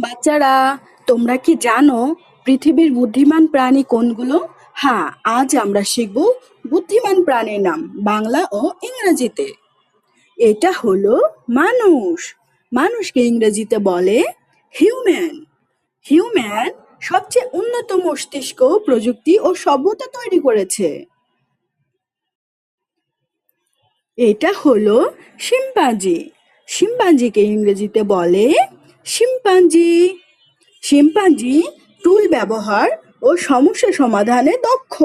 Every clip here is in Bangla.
বাচ্চারা, তোমরা কি জানো পৃথিবীর বুদ্ধিমান প্রাণী কোনগুলো? হ্যাঁ, আজ আমরা শিখব বুদ্ধিমান প্রাণীর নাম বাংলা ও ইংরেজিতে। এটা হলো মানুষ। মানুষকে ইংরেজিতে বলে হিউম্যান। হিউম্যান সবচেয়ে উন্নত মস্তিষ্ক, প্রযুক্তি ও সভ্যতা তৈরি করেছে। এটা হলো শিম্পাঞ্জি। শিম্পাঞ্জিকে ইংরেজিতে বলে শিম্পাঞ্জি। শিম্পাঞ্জি টুল ব্যবহার ও সমস্যা সমাধানে দক্ষ।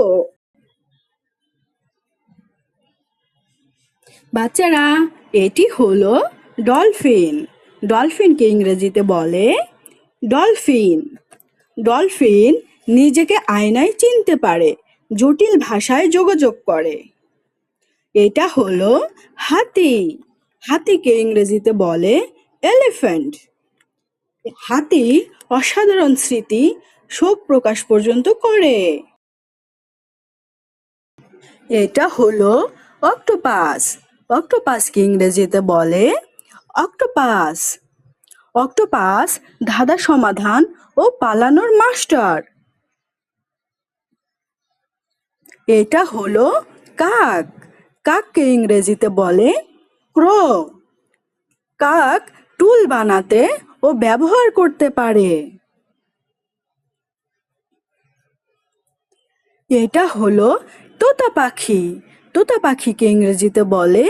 বাচ্চারা, এটি হলো ডলফিন। ডলফিনকে ইংরেজিতে বলে ডলফিন। ডলফিন নিজেকে আয়নায় চিনতে পারে, জটিল ভাষায় যোগাযোগ করে। এটা হলো হাতি। হাতিকে ইংরেজিতে বলে এলিফ্যান্ট। হাতি অসাধারণ স্মৃতি, শোক প্রকাশ পর্যন্ত করে। এটা হলো অক্টোপাস। অক্টোপাসকে ইংরেজিতে বলে অক্টোপাস। অক্টোপাস ধাঁধা সমাধান ও পালানোর মাস্টার। এটা হলো কাক। কাককে ইংরেজিতে বলে ক্রো। কাক টুল বানাতে ও ব্যবহার করতে পারে। এটা হলো তোতা পাখি। তোতা পাখিকে ইংরেজিতে বলে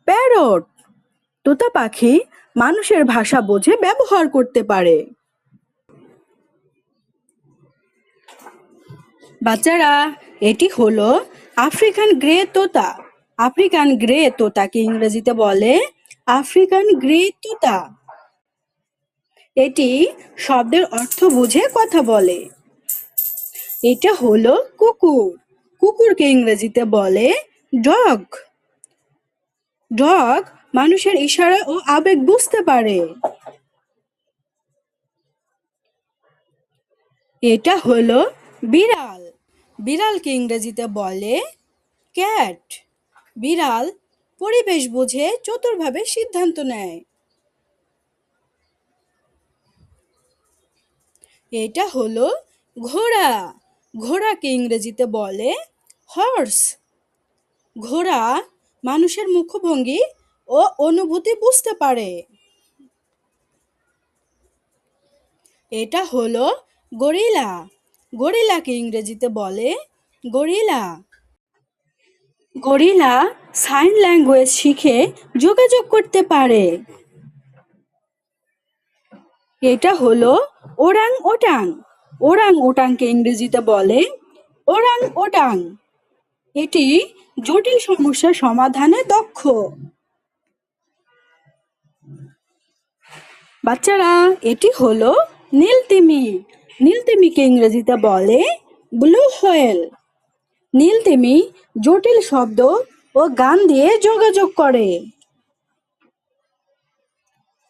প্যারট। তোতা পাখি মানুষের ভাষা বোঝে, ব্যবহার করতে পারে। বাচ্চারা, এটি হলো আফ্রিকান গ্রে তোতা। আফ্রিকান গ্রে তোতাকে ইংরেজিতে বলে আফ্রিকান গ্রে তোতা। এটি শব্দের অর্থ বুঝে কথা বলে। এটা হলো কুকুর। কুকুরকে ইংরেজিতে বলে ডগ। ডগ মানুষের ইশারা ও আবেগ বুঝতে পারে। এটা হলো বিড়াল। বিড়ালকে ইংরেজিতে বলে ক্যাট। বিড়াল পরিবেশ বুঝে চতুরভাবে সিদ্ধান্ত নেয়। এটা হলো ঘোড়া। ঘোড়াকে ইংরেজিতে বলে হর্স। ঘোড়া মানুষের মুখভঙ্গি ও অনুভূতি বুঝতে পারে। এটা হলো গরিলা। গরিলাকে ইংরেজিতে বলে গরিলা। গরিলা সাইন ল্যাঙ্গুয়েজ শিখে যোগাযোগ করতে পারে। এটা হলো ওরাং ওটাং। ওরাং ওটাংকে ইংরেজিতে বলে ওরাং ওটাং। এটি জটিল সমস্যা সমাধানে দক্ষ। বাচ্চারা, এটি হলো নীলতিমি। নীলতিমিকে ইংরেজিতে বলে ব্লু হোয়েল। নীলতিমি জটিল শব্দ ও গান দিয়ে যোগাযোগ করে।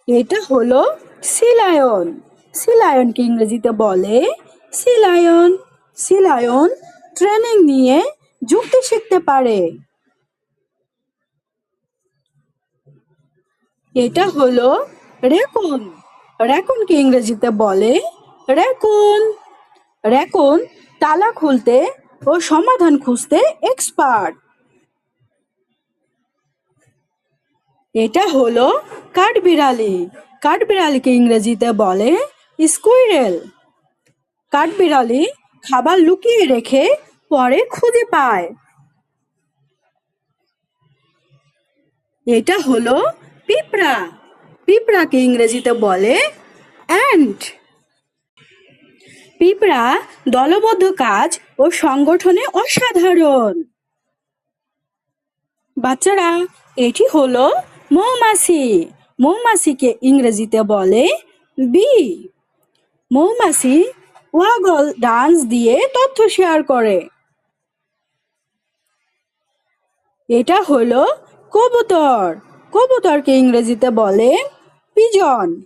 এটা হলো সি লায়ন। সি লায়নকে ইংরেজিতে বলে sea lion. Sea lion training নিয়ে যুক্তি শিখতে পারে। এটা হলো রেকুন। রেকুনকে ইংরেজিতে বলে রেকুন। রেকুন তালা খুলতে ও সমাধান খুঁজতে এক্সপার্ট। এটা হলো কাঠবিড়ালি। কাঠবিড়ালিকে ইংরেজিতে বলে স্কুইরেল। কাঠবিড়ালি খাবার লুকিয়ে রেখে পরে খুঁজে পায়। এটা হলো পিঁপড়া। পিঁপড়াকে ইংরেজিতে বলে অ্যান্ট। পিঁপড়া দলবদ্ধ কাজ ও সংগঠনে অসাধারণ। বাচ্চারা, এটি হলো মৌমাছি। মৌমাছিকে ইংরেজিতে বলে বি। মৌমাছি ওয়াগল ডান্স দিয়ে তথ্য শেয়ার করে। এটা হলো কবুতর। কবুতরকে ইংরেজিতে বলে পিজন।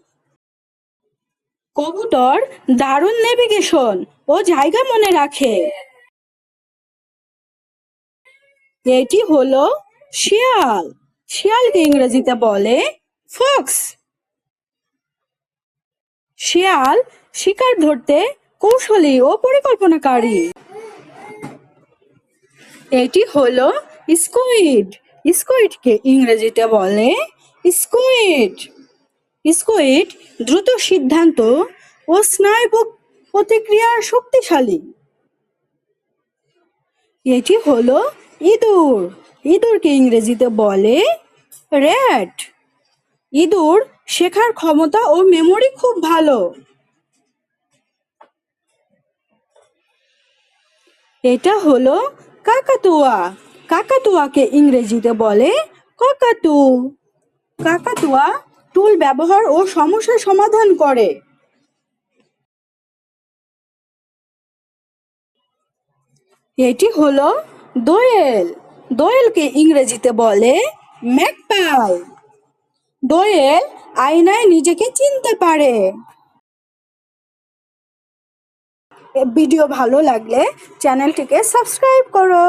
কবুতর দারুণ নেভিগেশন ও জায়গা মনে রাখে। এটি হলো শিয়াল। শিয়ালকে ইংরেজিতে বলে ফক্স। শিয়াল শিকার ধরতে কৌশলী ও পরিকল্পনাকারী। এটি হলো স্কুইড। স্কুইডকে ইংরেজিতে বলে স্কুইড। স্কুইড দ্রুত সিদ্ধান্ত ও স্নায়ু প্রতিক্রিয়ার শক্তিশালী। এটি হলো ইঁদুর। ইঁদুরকে ইংরেজিতে বলে র্যাট। ইঁদুর শেখার ক্ষমতা ও মেমোরি খুব ভালো। এটা হলো কাকাতুয়া। কাকাতুয়াকে ইংরেজিতে বলে ককাটু। কাকাতুয়া টুল ব্যবহার ও সমস্যা সমাধান করে। এটি হলো দোয়েল। দোয়েলকে ইংরেজিতে বলে ম্যাকপাই। দোয়েল আয়নায় নিজেকে চিনতে পারে। ভিডিও ভালো লাগলে চ্যানেলটিকে সাবস্ক্রাইব করো।